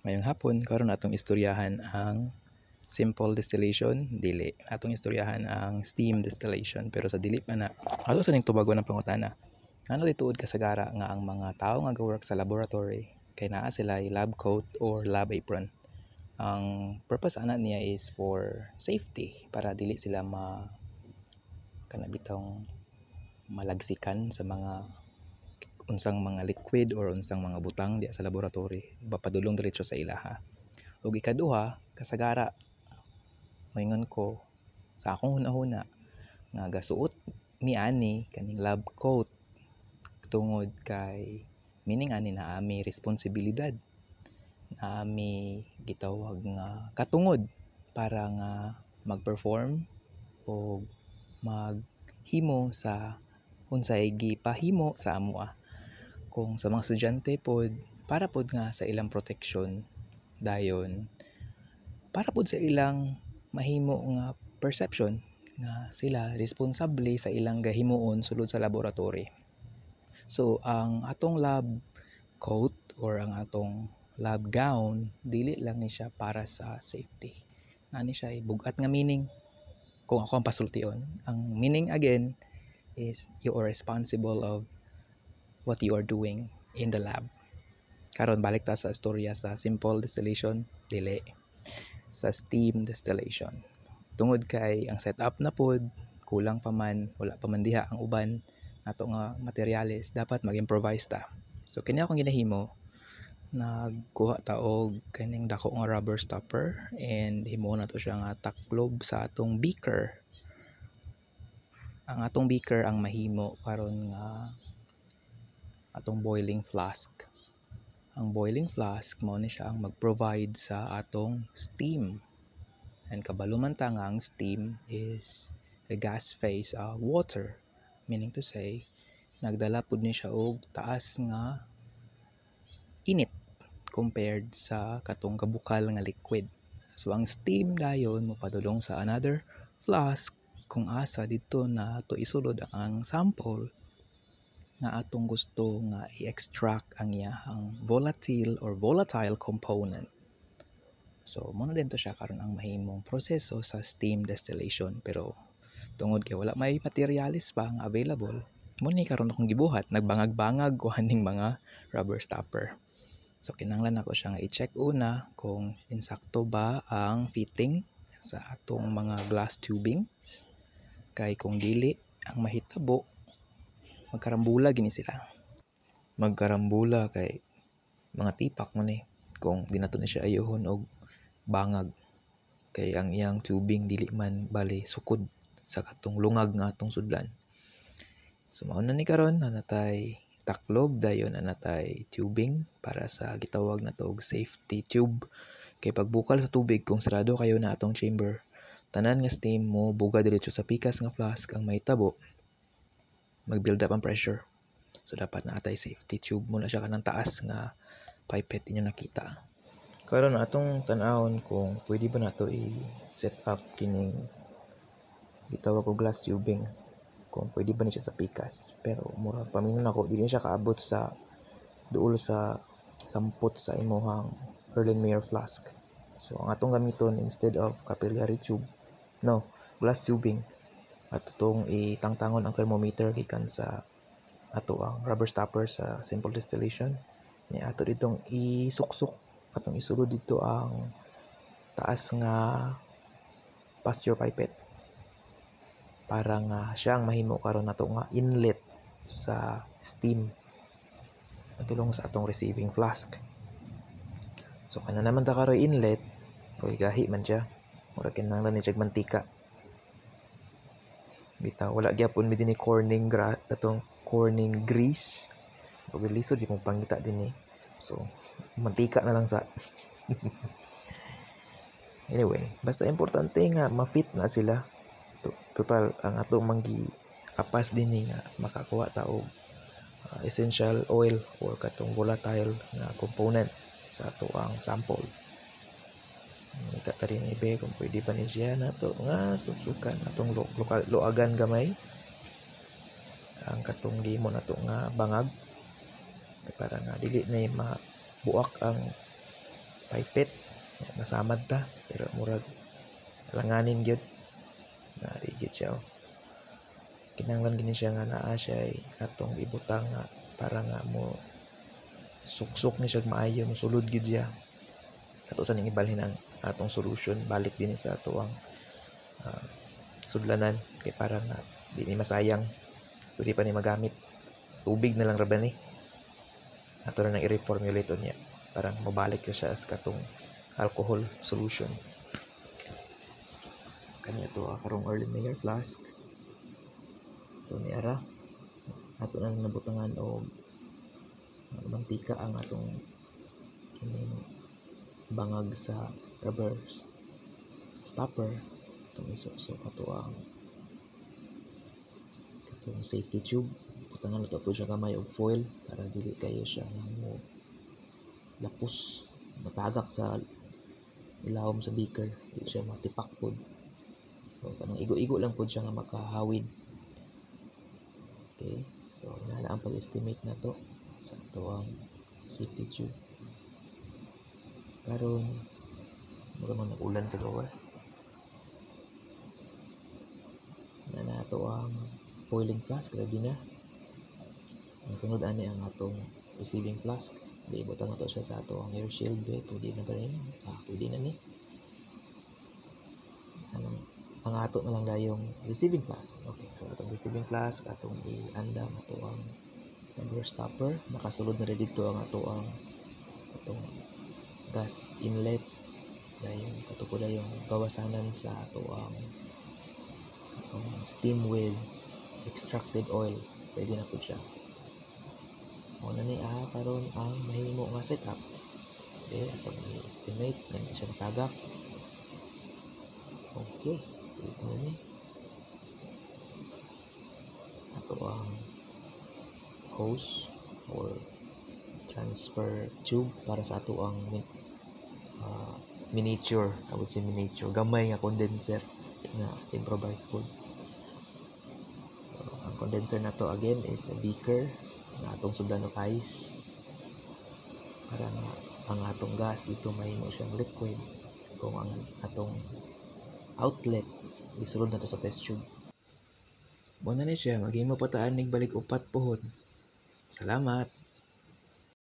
Ngayong hapon, karon atong istoryahan ang simple distillation, dili. Atong istoryahan ang steam distillation, pero sa dili pa na. Ato sa ning tubago ng pangutana. Ano dituod kasagara nga ang mga tao nga go-work sa laboratory kay naa sila lab coat or lab apron. Ang purpose ana niya is for safety para dili sila kanabitong malagsikan sa mga unsang mga liquid or unsang mga butang diya sa laboratory papadulong diretso sa ilaha. Ug ikaduha, kasagara moingon ko sa akong hunahuna nga gasuot mi ani kaning lab coat tungod kay meaning ani na ami responsibilidad, na ami gitawag nga katungod para nga mag-perform o maghimo sa unsay gipahimo sa amoa. Kung sa mga estudyante pod, para pod nga sa ilang protection dayon, para pod sa ilang mahimo nga perception nga sila responsable sa ilang gahimuon sulod sa laboratory. So ang atong lab coat or ang atong lab gown dili lang ni siya para sa safety. Ani siya bugat nga meaning. Kung ako ang pasultion, ang meaning again is you are responsible of what you are doing in the lab. Karon balik ta sa istorya sa simple distillation, dili sa steam distillation. Tungod kay ang setup na pod kulang pa man, wala pa man diha ang uban nato nga materyales, dapat mag-improvise ta. So kini akong ginahimo, nagkuha ta og kaning dako nga rubber stopper and himo na to siya nga taklob sa atong beaker. Ang atong beaker ang mahimo karon nga atong boiling flask. Ang boiling flask mao ni siya ang mag-provide sa atong steam. And kabalo man ta nga ang steam is a gas phase water, meaning to say nagdala pud ni siya og taas nga init compared sa katong kabukal nga liquid. So ang steam dayon mopadulong sa another flask kung asa dito na to isulod ang sample nga atong gusto nga i-extract ang iyang volatile component. So mo na din to siya karon ang mahimong proseso sa steam distillation, pero tungod kay wala may materialis pa nga available, mo ni karon akong gibuhat, nagbangag-bangag ko haning mga rubber stopper. So kinahanglan ako siya nga i-check una kung insakto ba ang fitting sa atong mga glass tubings. Kay kung dili, ang mahitabo magkarambula gini sila. Magkarambula kay mga tipak mo ni kung di na to ni siya ayohon og bangag, kay ang iyang tubing dili man bali sukod sa katong lungag nga atong sudlan. So mao na ni karon natay taklob dayon natay tubing para sa gitawag na to og safety tube. Kay pagbukal sa tubig kung sarado kayo na atong chamber, tanan nga steam mo buga diretso sa pikas nga flask, ang mahitabo mag-build up ang pressure. So dapat na atay safety tube mo na siya kanang taas nga pipette inyo nakita. Karon atong tan-awon kung pwede ba nato i-set up kining gitawag og glass tubing, kung pwede ba ni siya sa pikas. Pero mura pamingon ako dili siya kaabot sa duol sa sampot sa imuhang Erlenmeyer flask. So ang atong gamiton instead of capillary tube, glass tubing. At itong itangtangon ang thermometer gikan sa ato ang rubber stopper sa simple distillation. Ni ato ditong isuksok, atong isulod dito ang taas nga pasture pipette para nga siyang mahimo karon nato nga inlet sa steam patulong sa atong receiving flask. So kana naman ta karoy inlet, o gahi man siya, mura kinahanglan ni siya mantika. Bitaw wala gyapon mi dinhi corning grease. Ug lisod di mo pangita dinhi. So mantika na lang sa anyway, basta importante nga ma-fit na sila. Total ang atong manggi apas dinhi nga makakuha ta og essential oil or katong volatile nga component sa ato ang sample. Ikatarin ibe kung pwede pa ni siya nato nga susukan atong luagan gamay ang katong gimo nato nga bangag para nga dili na mabuak ang pipette nasamad ta pero murag alanganin gyud na rigid siya kinahanglan gini siya nga naa siya atong ibutang nga para nga mo suksok ni siya maayo mo sulod gyud siya ato sa ning ibalhin ang atong solution balik din sa atuang sudlanan kay para nga di ni masayang pwede pa ni magamit tubig na lang ra ba ni ato na nang i-reformulate niya para mabalik siya sa katong alcohol solution kanya to karong Erlenmeyer flask so ni ara ato na nabutangan og mantika ang atong kining bangag sa rubber stopper itong isok-sok ato ang katong safety tube butangan nato po siya kamay og foil para dili kayo siya mo lapos matagak sa ilawom sa beaker di siya matipak pod so kanang igo-igo lang pod siya nga makahawid okay so nana ang pag-estimate na to sa ato ang safety tube karon mura man nag-ulan sa gawas na ato ang boiling flask ready na ang sunod ani ang atong receiving flask di ibutang nato siya sa ato ang air shield pwede na ba rin pwede na ni ang ato na lang dayong receiving flask okay so atong receiving flask atong iandam ato ang rubber stopper nakasulod na rin dito ang ato ang atong gas inlet dayon katuko na yung gawasanan sa ato ang steam with extracted oil pwede na po siya muna ni karon ang mahimo nga setup okay atong i-estimate ganito siya matagak okay ito na ni ato ang hose or transfer tube para sa ato ang miniature I would say miniature gamay nga condenser na improvise po so, ang condenser na to again is a beaker na atong sudlan og ice para nga ang atong gas dito mahimo siyang liquid kung ang atong outlet isulod na to sa test tube muna ni siya maghimo pa taan nig balik upat pohon salamat